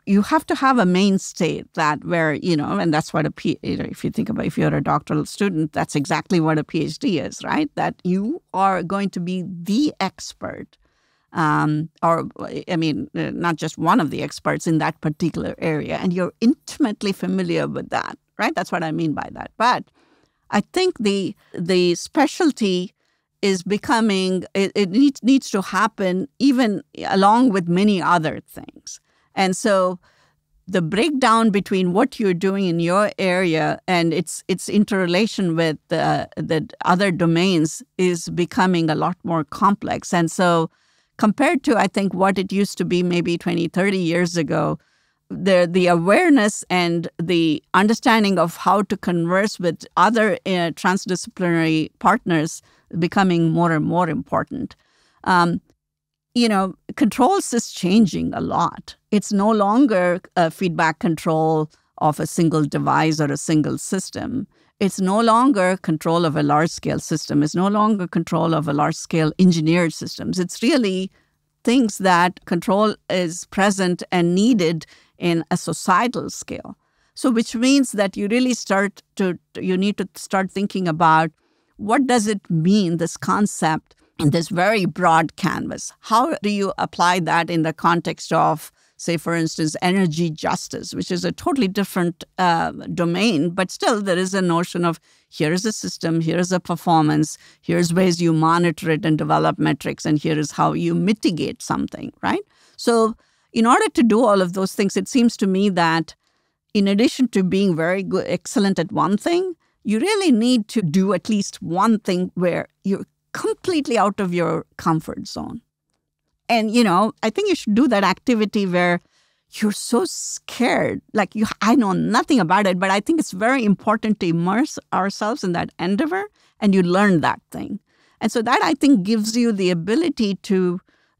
You have to have a mainstay that where, and that's what if you think about if you're a doctoral student, that's exactly what a PhD is, right? That you are going to be the expert, not just one of the experts in that particular area, and you're intimately familiar with that, right? That's what I mean by that. But I think the specialty is becoming, it needs to happen even along with many other things. And so the breakdown between what you're doing in your area and its interrelation with the other domains is becoming a lot more complex. And so compared to, I think, what it used to be maybe 20, 30 years ago, the awareness and the understanding of how to converse with other transdisciplinary partners is becoming more and more important. Controls is changing a lot. It's no longer a feedback control of a single device or a single system. It's no longer control of a large-scale system. It's no longer control of a large-scale engineered systems. It's really things that control is present and needed in a societal scale. So which means that you really you need to start thinking about what does it mean, this concept, in this very broad canvas. How do you apply that in the context of, say, for instance, energy justice, which is a totally different domain, but still there is a notion of here is a system, here is a performance, here's ways you monitor it and develop metrics, and here is how you mitigate something, right? So in order to do all of those things, it seems to me that in addition to being very good, excellent at one thing, you really need to do at least one thing where you're completely out of your comfort zone. And, I think you should do that activity where you're so scared. I know nothing about it, but I think it's very important to immerse ourselves in that endeavor and you learn that thing. And so that, I think, gives you the ability to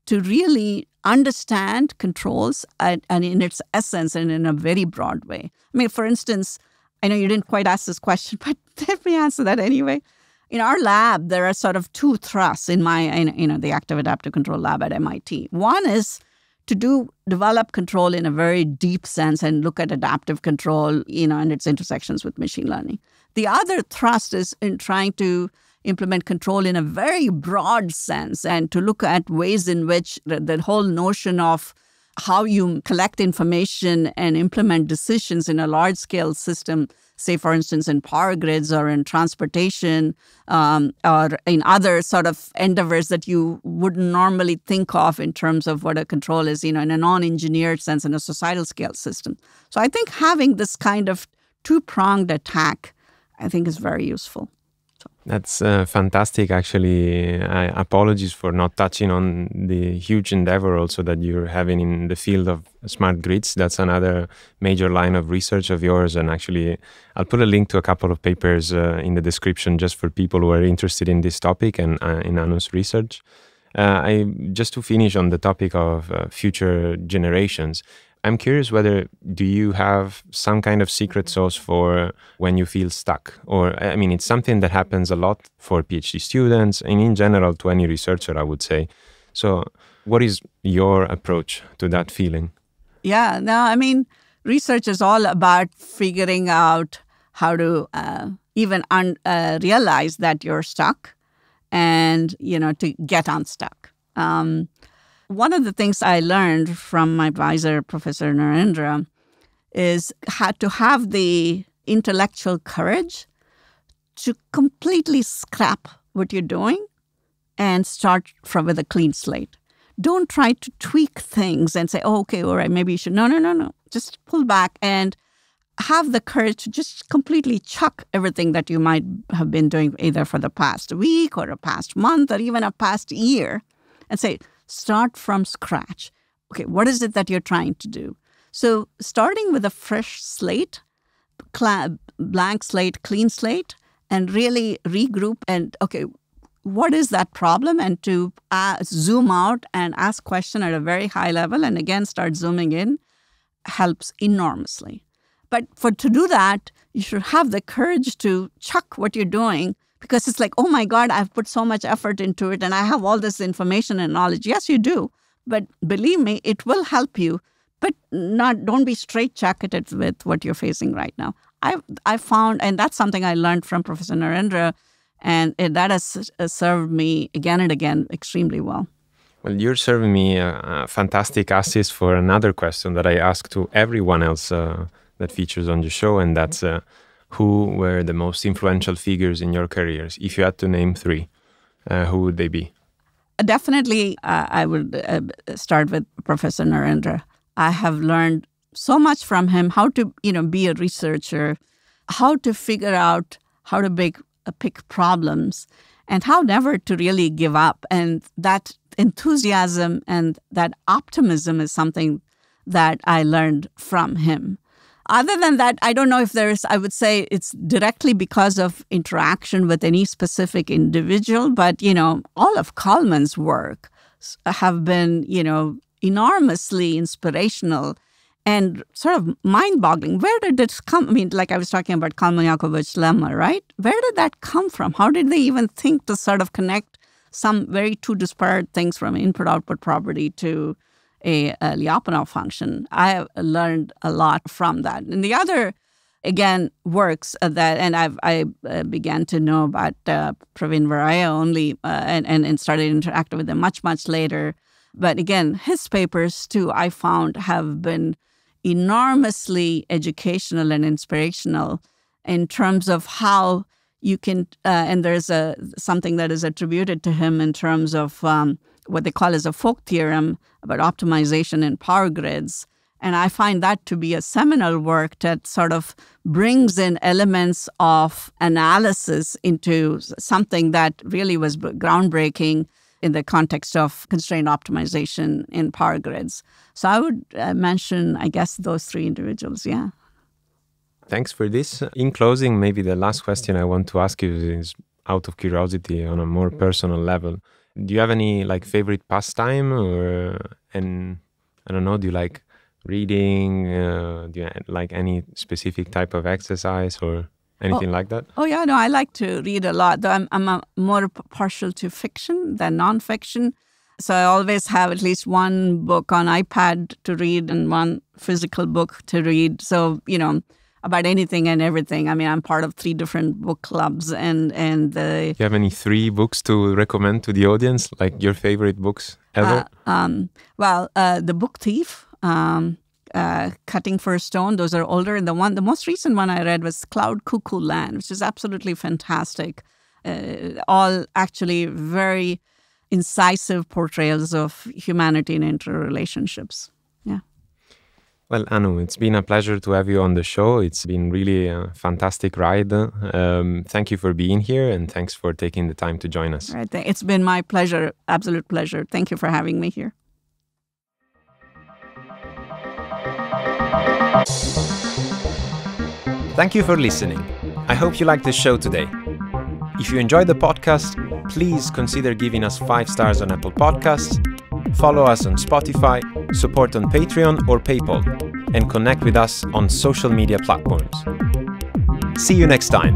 really understand controls and in its essence and in a very broad way. I mean, for instance, I know you didn't quite ask this question, but let me answer that anyway. In our lab, there are sort of two thrusts in the active adaptive control lab at MIT. One is to develop control in a very deep sense and look at adaptive control, and its intersections with machine learning. The other thrust is in trying to implement control in a very broad sense and to look at ways in which the whole notion of how you collect information and implement decisions in a large-scale system, say, for instance, in power grids or in transportation or in other sort of endeavors that you wouldn't normally think of in terms of what a control is, in a non-engineered sense in a societal scale system. So I think having this kind of two-pronged attack, I think, is very useful. That's fantastic, actually. Apologies for not touching on the huge endeavor also that you're having in the field of smart grids. That's another major line of research of yours. And actually, I'll put a link to a couple of papers in the description just for people who are interested in this topic and in Anu's research. Just to finish on the topic of future generations, I'm curious whether do you have some kind of secret sauce for when you feel stuck? Or, it's something that happens a lot for PhD students and in general to any researcher, I would say. So what is your approach to that feeling? Yeah, no, research is all about figuring out how to even realize that you're stuck and, to get unstuck. One of the things I learned from my advisor, Professor Narendra, is to have the intellectual courage to completely scrap what you're doing and start with a clean slate. Don't try to tweak things and say, oh, okay, all right, maybe you should. No. Just pull back and have the courage to just completely chuck everything that you might have been doing either for the past week or a past month or even a past year and say, start from scratch. Okay, what is it that you're trying to do? So starting with a fresh slate, blank slate, clean slate, and really regroup and, okay, what is that problem? And to zoom out and ask question at a very high level and again start zooming in helps enormously. But to do that, you should have the courage to chuck what you're doing because it's like, oh my God, I've put so much effort into it and I have all this information and knowledge. Yes, you do. But believe me, it will help you. But don't be straitjacketed with what you're facing right now. I found, and that's something I learned from Professor Narendra, and that has served me again and again extremely well. Well, you're serving me a fantastic assist for another question that I ask to everyone else that features on the show, and that's who were the most influential figures in your careers? If you had to name three, who would they be? Definitely, I would start with Professor Narendra. I have learned so much from him, how to be a researcher, how to figure out how to pick problems, and how never to really give up. And that enthusiasm and that optimism is something that I learned from him. Other than that, I don't know if I would say it's directly because of interaction with any specific individual, but, all of Kalman's work have been, enormously inspirational and sort of mind-boggling. Where did this come? I mean, like I was talking about Kalman-Yakubovich lemma, right? Where did that come from? How did they even think to sort of connect some very two disparate things from input-output property to a Lyapunov function? I have learned a lot from that. And the other, again, works that, and I began to know about Praveen Varaya only and started interacting with them much, much later. But again, his papers, too, I found have been enormously educational and inspirational in terms of how you can, and there's something that is attributed to him in terms of what they call as a folk theorem about optimization in power grids. And I find that to be a seminal work that sort of brings in elements of analysis into something that really was groundbreaking in the context of constrained optimization in power grids. So I would mention, I guess, those three individuals, yeah. Thanks for this. In closing, maybe the last question I want to ask you is out of curiosity on a more personal level. Do you have any favorite pastime and I don't know, do you like reading? Do you like any specific type of exercise or anything like that? Oh, yeah, no, I like to read a lot. Though I'm more partial to fiction than nonfiction. So I always have at least one book on iPad to read and one physical book to read. So, about anything and everything. I mean, I'm part of 3 different book clubs and Do you have any 3 books to recommend to the audience, like your favorite books ever? The Book Thief, Cutting for a Stone, those are older. And the most recent one I read was Cloud Cuckoo Land, which is absolutely fantastic. All actually very incisive portrayals of humanity and interrelationships. Yeah. Well, Anu, it's been a pleasure to have you on the show. It's been really a fantastic ride. Thank you for being here and thanks for taking the time to join us. All right, it's been my pleasure, absolute pleasure. Thank you for having me here. Thank you for listening. I hope you liked the show today. If you enjoyed the podcast, please consider giving us 5 stars on Apple Podcasts, follow us on Spotify, support on Patreon or PayPal, and connect with us on social media platforms. See you next time.